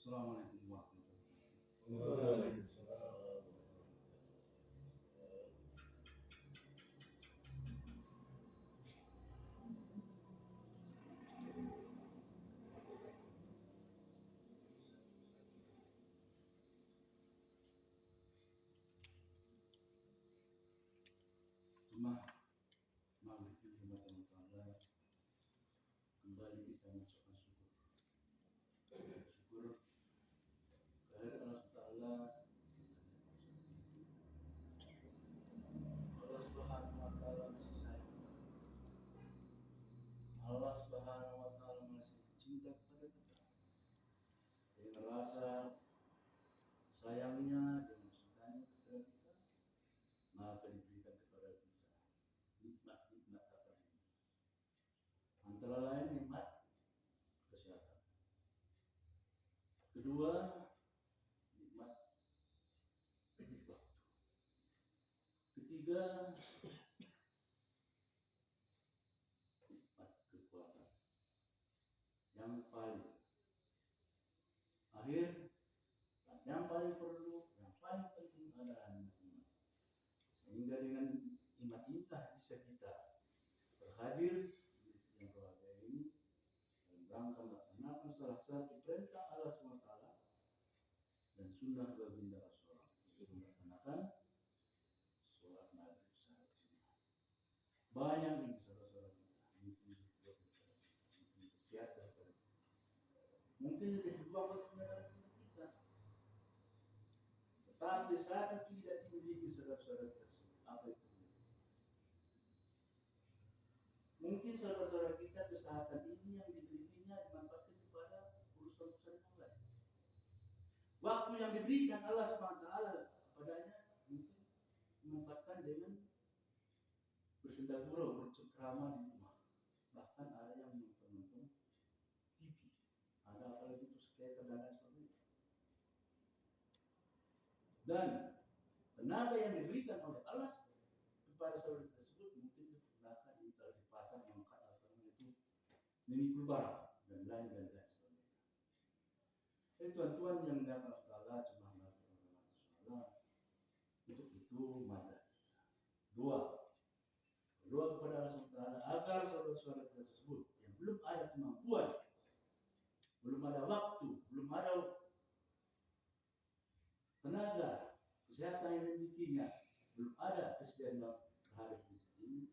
Assalamualaikum warahmatullahi wabarakatuh. Jemaah maghrib di Jumat Taala, kembali kita mengucapkan syukur kehadirat Allah Taala. Allah Subhanahu wa Taala masih sayang. Allah Subhanahu wa Taala masih cinta kepada kita. Dengan rasa sayangnya, dengan cintanya kepada kita, maka diberikan kepada kita nikmat-nikmat apa ini. Antara lain nikmat kesehatan. Kedua, nikmat waktu. Ketiga, nikmat kekuatan. Yang paling akhir, yang paling perlu, yang paling penting adalah nikmat. Sehingga dengan nikmat inilah bisa kita berhadir di sidang keluarga ini dalam rangka melaksanakan salah satu perintah Allah SWT dan sunnah baginda Rasulullah, yaitu melaksanakan sholat maghrib secara jemaah. Banyak nih saudara-saudara kita, siap daripada mungkin lebih berjuang daripada kita, tetapi saat tidak dimiliki saudara-saudara tersebut, apa itu? Mungkin saudara-saudara kita kesehatan ini yang dimilikinya dimanfaatkan kepada urusan-urusan yang lain. Waktu yang diberikan Allah SWT kepadanya mungkin dimanfaatkan dengan bersenda gurau, bercengkrama di rumah. Bahkan ada yang menonton TV, ada apalagi itu skater dan lain sebagainya. Dan tenaga yang diberikan oleh Allah kepada saudara tersebut mungkin digunakan di pasar mengangkat itu memikul barang dan lain sebagainya. Tuan-tuan yang datang setelah jemaah untuk itu mari doa kepada Allah SWT agar saudara-saudara tersebut yang belum ada kemampuan, belum ada waktu, belum ada tenaga kesehatan yang dimilikinya, belum ada kesediaan harus di sini,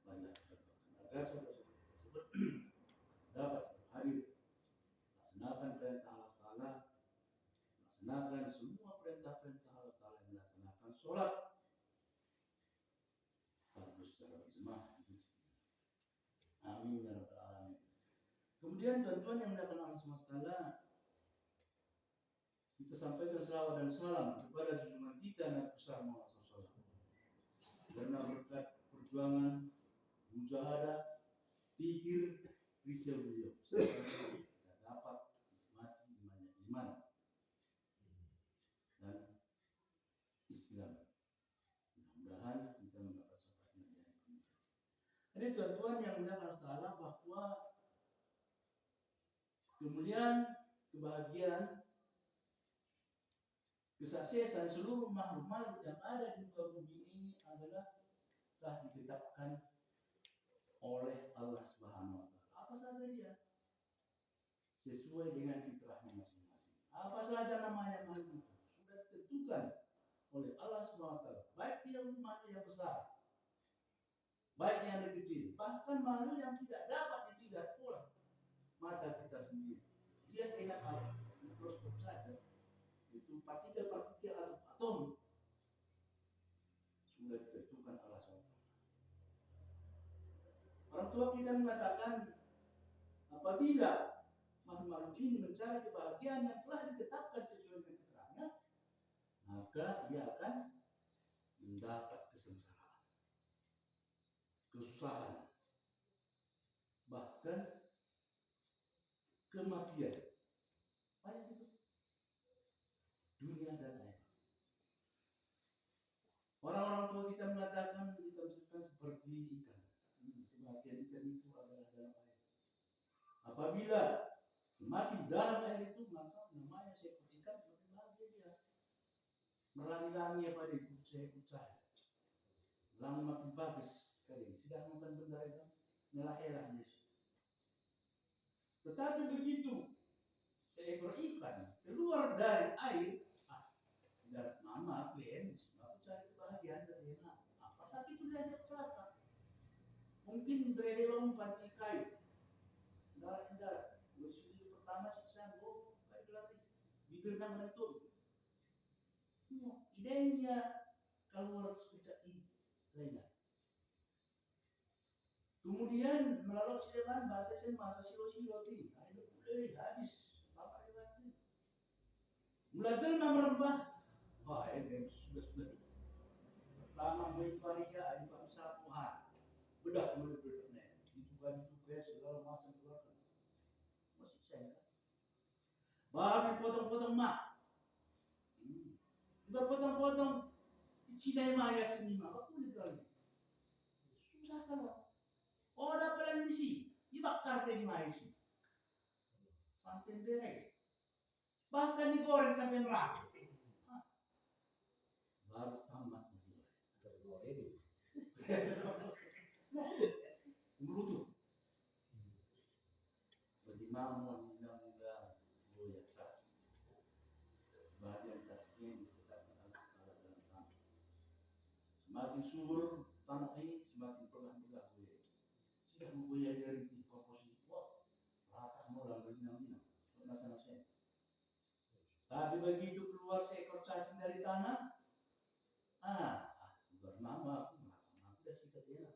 banyak agar saudara-saudara tersebut dapat hadir melaksanakan perintah Allah Ta'ala, melaksanakan semua perintah-perintah Allah Ta'ala, melaksanakan sholat harus secara berjemaah. Amin ya rabbal alamin. Kemudian tuan-tuan yang mendapatkan Allah SWT, kita sampaikan selawat salawat dan salam kepada junjungan kita Nabi besar Muhammad SAW. Karena berkat perjuangan, mujahadah, pikir, riset beliau, kita dapat mati banyak iman dan Islam. Mudah-mudahan kita mendapat syafaatnya di hari kemudian. Jadi tuan-tuan yang mulia Allah bahwa kemuliaan, kebahagiaan, kesuksesan seluruh makhluk-makhluk yang ada di muka bumi ini adalah telah ditetapkan oleh Allah Subhanahu wa taala. Apa saja dia sesuai dengan fitrahnya masing-masing. Apa saja namanya makhluk itu sudah ditentukan oleh Allah Subhanahu wa taala. Baik dia makhluk yang besar, baik yang kecil, bahkan makhluk yang tidak dapat dilihat oleh mata kita sendiri. Lihat dengan alat mikroskop saja, itu partikel-partikel atau atom sudah ditentukan Allah SWT. Orang tua kita mengatakan apabila makhluk ini mencari kebahagiaan yang telah ditetapkan sesuai dengan fitrahnya, maka dia akan mendapat kesengsaraan, kesusahan, bahkan kematian. Banyak itu dunia dan akhirat. Orang-orang tua kita mengatakan kita misalkan seperti ikan. Sebagian ikan itu adalah dalam air. Apabila semakin dalam air itu, maka namanya seekor ikan semakin bahagia dia. Merangi-rangi pada ikut saya. Lang makin bagus sekali. Sudah makan benda itu, melahelah Yesus. Tetapi begitu seekor ikan keluar dari air, tidak mama kalian aku cari kebahagiaan dari enak. Apa saat itu dia celaka? Mungkin dia lompat di kayu. Darat. Musuh pertama siksa, kayu lari. Bibirnya melentur. Idenya keluar seperti ini, lainnya. Kemudian melalui sileman batasan masa silo-silo ini, ada boleh hadis, apa lewat. Belajar merembah. Wah, ini sudah. Pertama mempariya, ada pak sapu bedah mulai bertanya. Itu segala macam keluarkan. Masih saya. Baru potong-potong mak. Udah potong-potong. Cina yang ayat seni mak. Apa boleh kali? Susah kalau. Orang paling misi. Dibakar dari maisi. Sampai derek. Bahkan digoreng sampai neraka. Baru tamat digoreng. Melutuh. Bagaimana undang-undang goyah saksi. Bagian saksinya ditetapkan Allah dalam tanah. Semakin subur tanah ini, semakin pelan-pelan goyah. Sudah menggoyah dari komposisi. Wah, rata mulai berinang-inang. Nasa-nasa. Tapi begitu keluar seekor cacing dari tanah, bernama aku merasa aku dah sikat enak.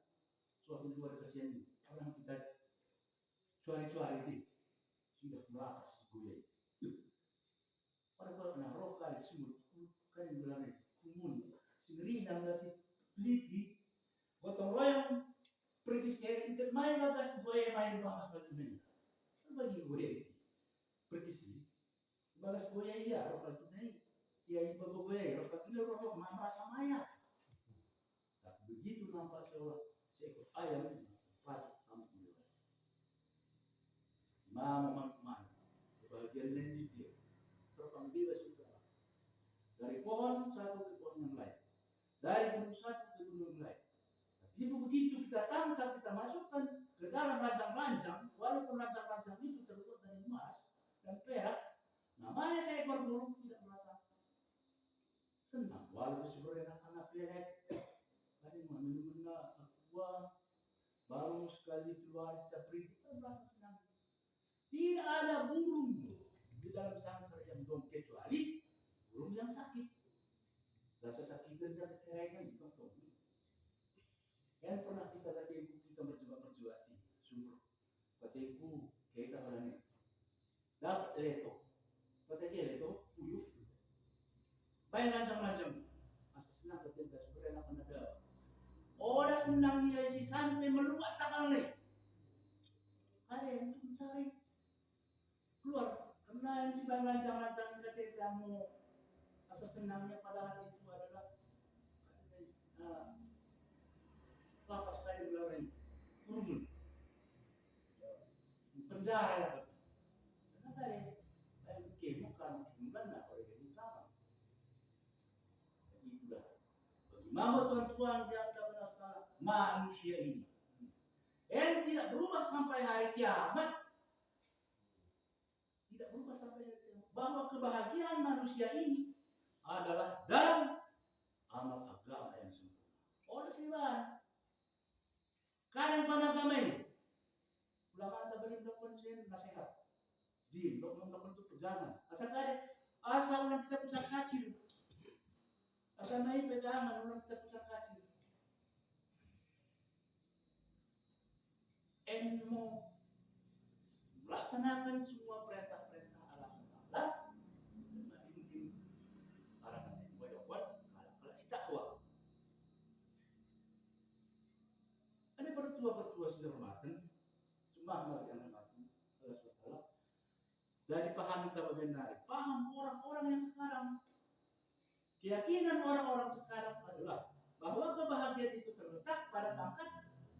Suatu luar kasihan ini. Orang kita cuari-cuari itu sudah merakas goyah. Orang kena roh kali semut kan bilang kumun sendiri dan nasi peliti gotong royong pergi sekali kita main bagas goyah main bagas batu ini. Bagi goyah itu pergi sini bagas goyah iya roh batu ini iya ibu goyah roh batu ini roh merasa maya. Tapi begitu nampak seekor ayam patut tampil. Mama bagian lain dia terbang bebas juga dari pohon satu ke pohon yang lain, dari gunung satu ke gunung yang lain. Tapi begitu kita tangkap, kita masukkan ke dalam ranjang-ranjang, walaupun ranjang-ranjang itu terbuat dari emas dan perak, namanya seekor burung tidak merasa senang. Walaupun sebenarnya anak pelek, tadi menunda tua baru sekali keluar kita pergi, kita merasa senang. Tidak ada burung di dalam sangkar yang dong kecuali burung yang sakit. Rasa sakit dan kerengan di kampung. Yang pernah kita kata ibu kita berjuang sumur. Kata ibu kita berani dapat leto. Kata dia leto puyuh. Ay lancang-lancang. Masa senang ketika sebenarnya anak ada. Orang senang dia si sampai meluat takal nih. Kalian mencari keluar karena yang si bang lancang-lancang ketika kamu rasa senangnya padahal itu adalah lapas kayu loreng kurungun penjara ya. Karena kalian kemukan nak oleh utama. Itulah bagaimana tuan-tuan yang kita manusia ini yang tidak berubah sampai hari kiamat. Tidak berubah sampai hari kiamat. Bahwa kebahagiaan manusia ini adalah dalam amal agama yang sempurna. Oleh sebab kalian pada agama ini ulama tak boleh melakukan nasihat di melakukan pegangan asal orang kita pusat kacil akan naik pegangan orang kita pusat kacil emo melaksanakan semua perintah-perintah Allah Taala mungkin arahan yang kuat kalau si takwa ada pertua-pertua sudah hormatan cuma yang hormatan Allah Taala jadi paham kita benar paham orang-orang yang sekarang keyakinan orang-orang sekarang adalah bahwa kebahagiaan itu terletak pada pangkat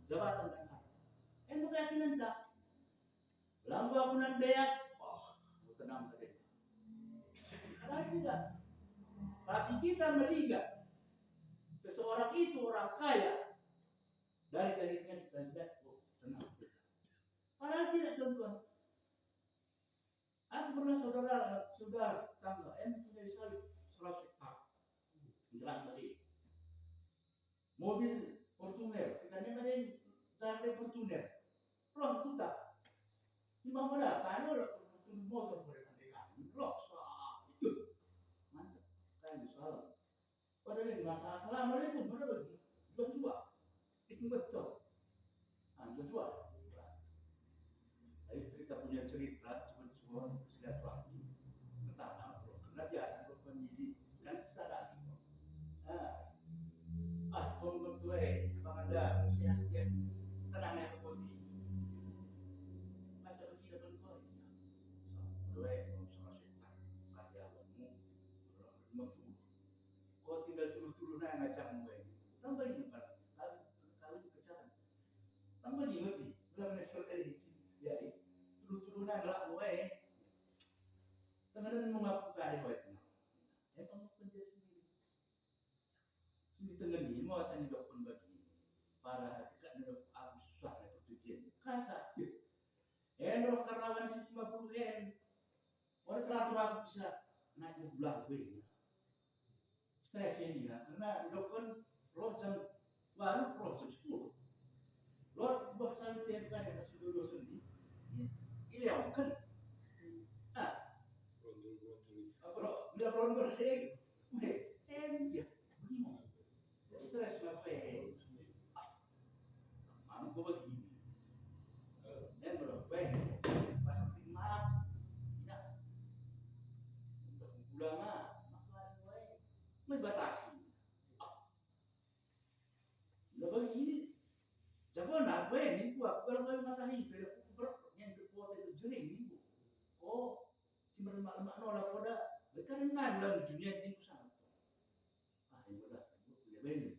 jabatan dan harta. Itu keyakinan tak lampu akunan beak tenang saja ada tidak tapi kita melihat seseorang itu orang kaya dari kalinya kita lihat tenang padahal tidak tuan-tuan. Aku pernah saudara tangga punya salib 100 hektar jalan tadi mobil Fortuner katanya ada yang tarde Fortuner pron tuta di mana kalau turun motor boleh kami blok itu mantap kan salah padahal ini masalah assalamualaikum mana lagi jual itu betul jual ayo cerita punya cerita cuma silaturahmi pertama karena biasa penyidik kan sadar tunggu tuh bang ada sehat ya tenang ya putih masa begini pun kau dua sama setan karyawanmu mentu kau tinggal turun-turun aja ngajak gue tambah ini kan kalau kerjaan tambah ini mati belum nesel tadi ya turun-turun aja gue teman-teman mengaku kali gue kamu kerja sendiri di tengah ni mau asal ni dokun bagi para dekat ni aku susah nak pertujuan kasar roh karawan si 50 orang teratur aku bisa naik bulan gue stres ini karena dokun roh jam baru roh jam 10 roh buat sampai tiap kali masih dulu sendiri ini yang kan roh bila rondo ya begini stres lah mampu begini dan berapa pasang maaf tidak untuk ulama maka membatasi nggak begini jangan apa ini buat kalau matahari yang berkuat itu jering ini si lemak nolak pada karena dalam dunia ini sangat ini udah benar.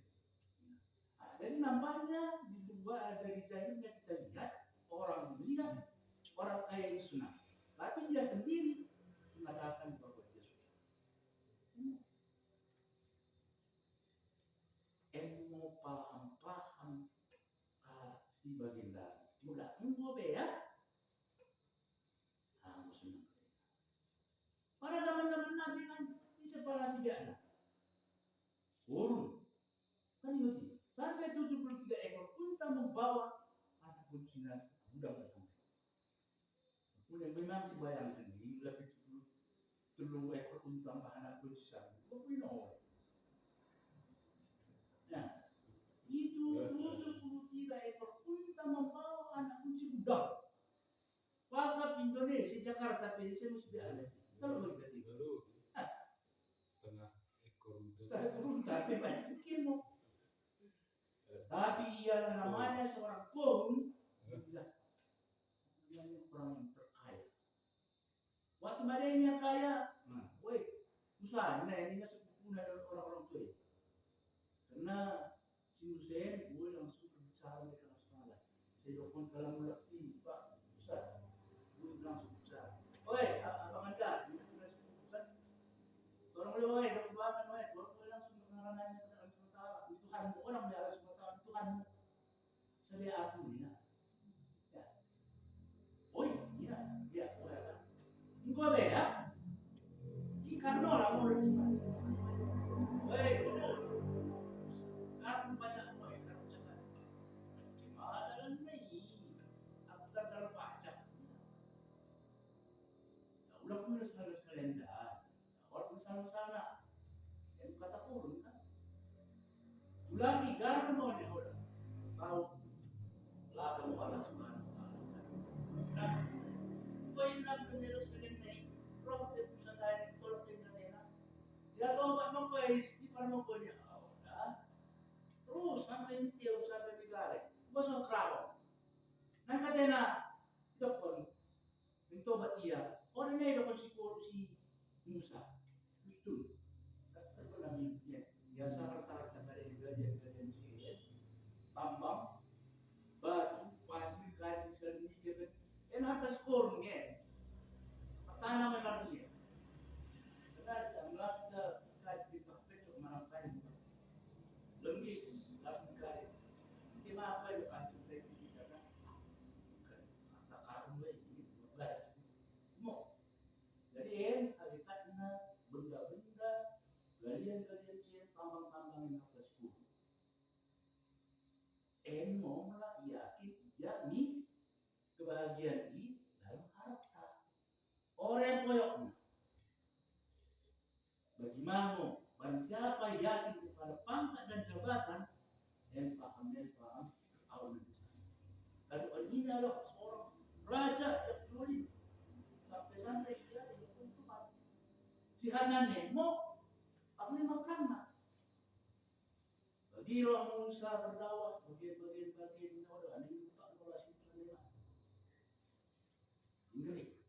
Jadi nampaknya di dua dari jahilnya kita lihat orang melihat orang kaya itu senang, tapi dia sendiri mengatakan bahwa dia susah. Ilmu paham si baginda mudah tunggu ya. Senang. Pada zaman-zaman Nabi kan di separasi dia burung kan ini sampai 73 ekor unta membawa anak betina mudah bersama. Kemudian memang si bayangkan ini lebih 3 ekor unta anak betina. Nah, itu 73 ekor unta membawa anak kunci muda. Wakaf Indonesia Jakarta ini saya mesti ada. Kalau begitu setengah kemarin yang kaya, nah, woi, susah, nah ini nggak sepupu dari orang-orang tua. Karena si Hussein, gue langsung berbicara mereka masalah. Saya dokon kalau mengerti, Pak, susah, gue langsung bicara. Woi, abang Anda, ini sudah sepupu kan? Orang boleh, woi, dok doakan, woi, gue langsung mengarahkannya kepada Allah SWT. Tuhanmu, orang dari Allah SWT, Tuhanmu. Sedia aku ini, ya. Woi, iya, ya, woi, kan? Engkau beda. Karena orang mau beriman. Baik, betul. Aku baca apa ya? Aku cakap. Gimana dalam ini? Aku kan dalam baca. Udah punya sekalian dah. Walaupun sana-sana. Yang kata kurun kan. Ulangi garam mau dia udah. Tahu. Lah kamu Allah Subhanahu wa taala. Nah, poin dalam kendala sekalian ini. Roh dia bisa dari tolong dia katanya. Dia tahu apa mau kau istighfar mau kau dia. Terus sampai miteu sampai bigare. Bosan krawo. Nang katena dokon mentobat dia. Orang ini dokon si Musa. Betul. Kasta ko lang yun. Biasa harta-harta kalian sih. Tambang, batu, pasir, kain, segala macam. En harta skor ngen. Tanah memang dia. Karena ang lahat na kahit ipakpito manang kain. Lengkis. Apa itu antum kita kan? Kata karun ini berat. Mo. Jadi hakitatnya benda-benda galian-galian sih tambang-tambang yang atas bumi. Mau lah yakin yakni kebahagiaan di dalam harta. Orang koyoknya. Bagaimana? Barang siapa yakin kepada pangkat dan jabatan, yang paham awal. Lalu ini adalah seorang raja yang sulit sampai dia dihukum Tuhan. Si Hanane mau aku ini makan. Bagi orang Musa berdakwah bagian orang ini bukan pola situ Inggris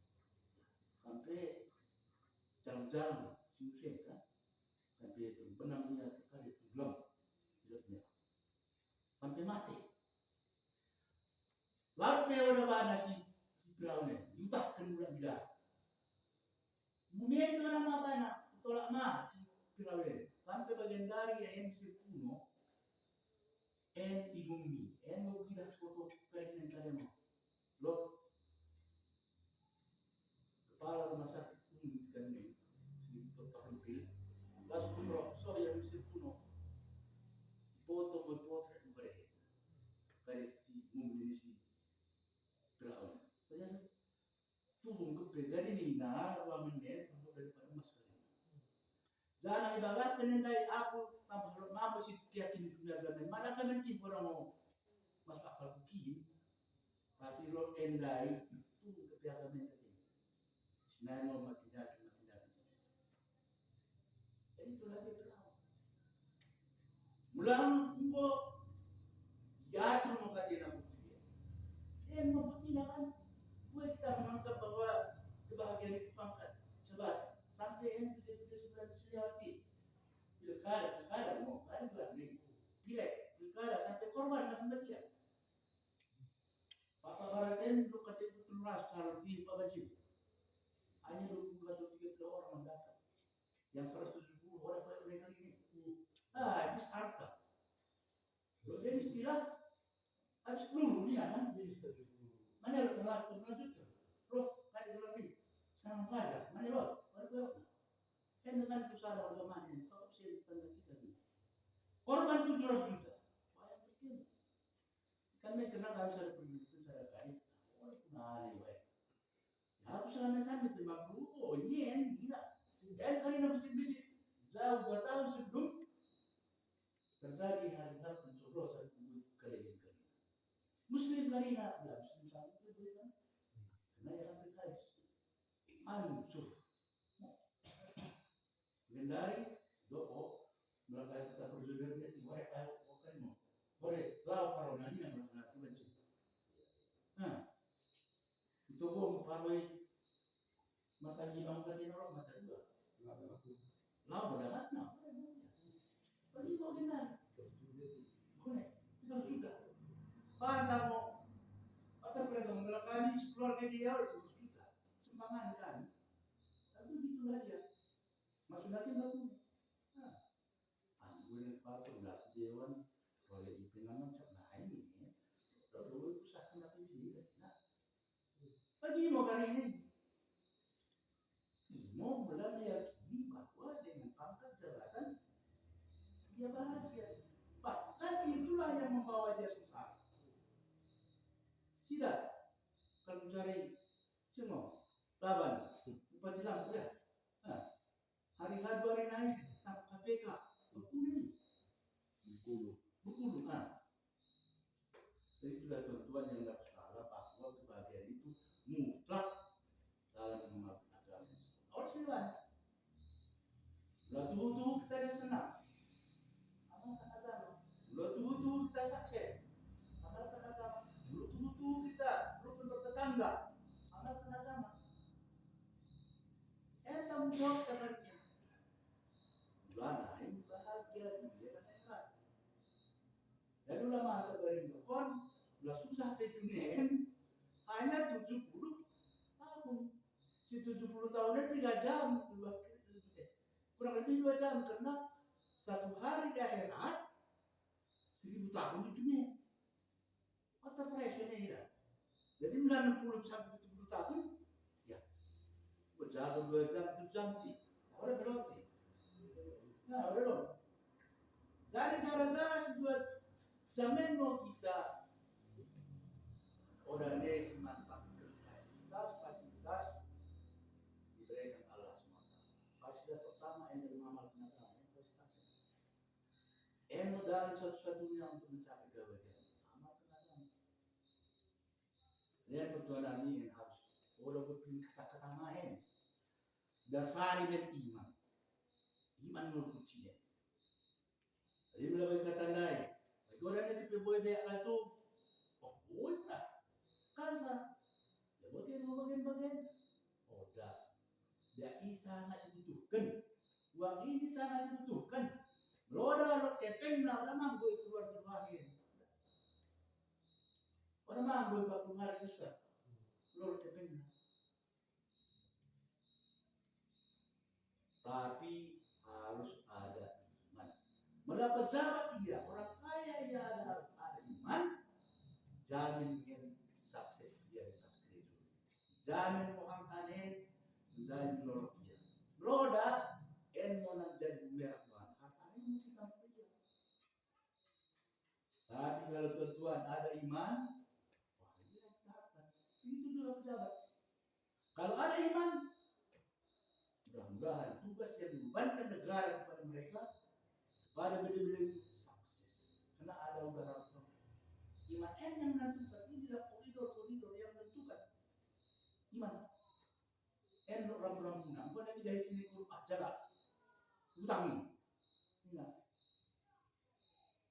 sampai jalan-jalan si Hussein kan sampai itu benangnya terkali tenggelam hidupnya sampai mati. Lalu udah mana si Firaun yutahkan bulan bila. Bumi itu nama mana? Tolak mah si Firaun sampai bagian dari yang si kuno ibumi mau kita foto presiden kalian lo kepala rumah sakit kan nih si Dr. Rupil langsung merokok yang si kuno foto berpotret mereka kayak si mobil si Firaun. Ternyata turun ke dari Nina ruangan dia daripada emas kalian. Jangan ibarat penendai aku tanpa mampu si yakin dunia dan mana kan nanti orang mau masuk akal kirim tapi lo endai itu kepiakan tadi. Senang mau makin yakin. Itu lagi Firaun. Mulang kok ya cuma kajian aku dia. Mau kan kita menganggap bahwa kebahagiaan itu pangkat sebat sampai yang sudah diseliwati pilkada mau kan pilkada sampai korban macam dia Papa Baraten lu kata betul ras kalau di Pak Bajib hanya 20 atau 30 orang mendaftar yang 170 orang mereka ini ini harta jadi istilah habis peluru dia kan mana lo salah lanjut roh kayak berarti sama pajak mana lo baru kan dengan usaha agama ini kalau sih tanda kita ni korban 700 juta banyak betul kan mereka kenal harus ada pendidikan secara baik orang kenal baik harus sampai 50 oh ini gila dan kali nak bisik-bisik jauh 2 tahun sebelum terjadi hari pencoblosan kali Muslim kali nak Muslim sama itu kan karena yang sampai kais hancur dari doko melakukan kita perjuangan dia boleh tahu bukan mau boleh tahu kalau nanti yang melakukan itu nah itu gua paroi mata lima Tanong kasi na roh mata dua. Lao berdapat na. Pagi mo ginan. Kone, itu sudah. Pada mo, atau mereka mengelakani keluarga dia sudah. Sembangan kan. Tapi gitulah dia. Masuk lagi bagus. Nah, gue pakai nggak dewan. Kalau ipinangan sama ini, lalu usaha nanti dia. Nah, pagi mau kali ini. Mau belajar ini bahwa dengan pangkat jabatan dia bahagia. Bahkan itulah yang membawa dia susah. Tidak. Kalau cari semua laban, bupati lampu ya. Nah, hari-hari hari naik tak KPK, Bengkulu. Nah, jadi sudah tentuan yang tidak salah bahwa kebahagiaan itu mutlak dalam memahami agama. Orang silakan. Belah tuh kita yang senang. Amalkan agama. Belah tuh kita sukses. Amalkan agama. Belah tuh kita rukun bertetangga. Amalkan agama. Tanggung jawab temannya. Bulan ini bahagia dia kan hebat. Dan ulama terbaring kon, belah susah petunien hanya 70 tahun. Si 70 tahunnya 3 jam, kurang lebih 2 jam karena satu hari di akhirat 1000 tahun itu nih. Mata presiden ya. Jadi 60 sampai 70 tahun, ya. Berjaga 2 jam, 7 jam sih. Orang belum sih. Nah, belum. Jadi gara-gara sebuah zaman mau kita orangnya semantapkan fasilitas diberikan Allah SWT. Fasilitas pertama yang dari amal penagama fasilitas. Dan satu-satunya untuk mencapai kebahagiaan amal penagama. Lihat pertuanan ini harus orang berpikir kata-kata main. Dasari dan iman menurut kuncinya. Jadi bila kata lain, bagi orang yang diperboleh banyak itu, oh boleh tak? Karena dia bagian. Oh dah, dia sangat dibutuhkan. Uang ini sangat dibutuhkan. Loda kepeng nak orang mampu keluar terbahagia. Orang mampu bakal hari besar. Loda kepeng. Tapi harus ada iman. Mendapat jabat dia, orang kaya dia harus ada iman. Jamin sukses dia di pas kerja. Jamin orang kaya menjadi lorok dia. Loda mau jadi merah Tuhan. Hartanya mesti tanpa dia. Tapi kalau Tuhan ada iman, wah dia dapat. Itu juga pejabat. Kalau ada iman, mudah-mudahan tugas yang dibebankan negara kepada mereka pada benar-benar itu sukses. Karena ada udara iman yang menentukan ini adalah koridor yang menentukan iman. Ram-ram bukan lagi dari sini ke rumah jaga utang ingat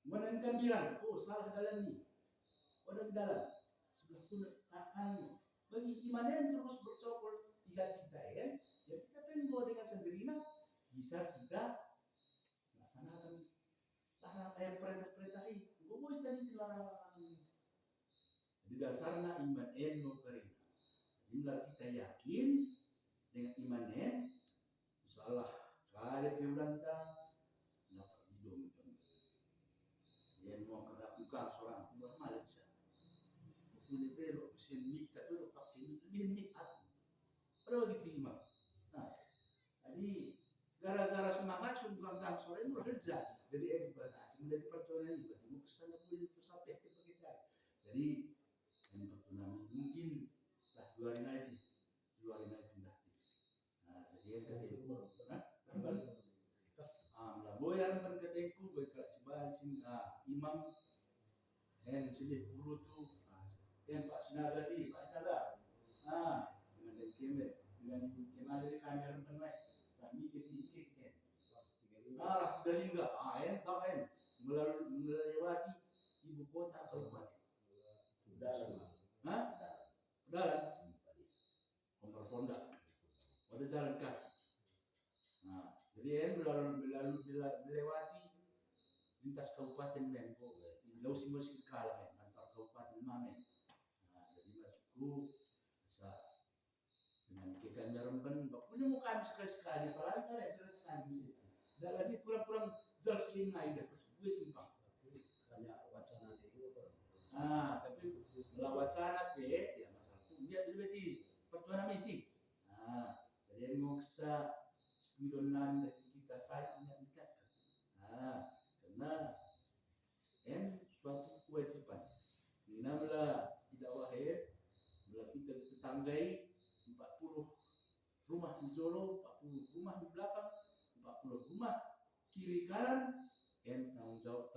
menentukan bilang salah jalan ini orang di dalam sudah pun akan bagi iman yang terus bercokol tidak kita ya kita pengen bawa dengan sendirinya bisa kita laksanakan perintah itu bos tadi dilarang di dasarnya iman no perintah bila kita yakin dengan imannya insyaallah kali keulantang dapat hidup yang mau melakukan seorang buah Malaysia boleh belok mesin mik tak dulu pakai ini aku pada begitu iman. Nah jadi gara-gara semangat sungguh tang sore itu kerja jadi ibadah menjadi percaya ibadah mau kesana boleh sampai ke kita jadi yang pertama mungkin lah 2 hari nanti pindah. Nah jadi itu boyan berketeku berkelasibasi imam yang sedih urut tu yang Pak Sinaga di Pak Sinaga dengan dari Kemer dengan Kemal dari kamera penuh kami kita dari enggak yang kawan melewati ibu kota kabupaten dalam Komar Fonda pada jalan Jadi melewati lintas kabupaten men, lau si masih kalah antar kabupaten Mamen. Nah, jadi maksudku bisa dengan ikan garam kan punya mau kami sekali-sekali, apalagi kan sekali-sekali bisa. Dan lagi kurang-kurang jual selingai dah, gue simpang. Banyak wacana itu. Tapi kalau wacana pe, ya masalahku dia berarti pertuanan itu. Jadi mau kita sepidonan dari kita sayang yang dekat. Karena suatu kewajiban. Dinamlah tidak wahid, bila kita tetanggai 40 rumah di Jolo, 40 rumah di belakang, 40 rumah kiri kanan, yang tanggung jawab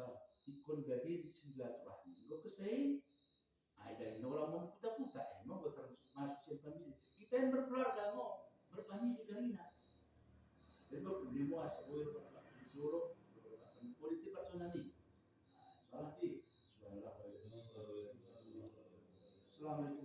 ikon gadir silaturahmi. Gue kesini, ada yang orang mau putar-putar, mau terus masuk famili. Kita yang berkeluarga mau berfamili karina. Jadi gue mau asal gue di Jolo, politik personal ini. Salah sih. Assalamualaikum.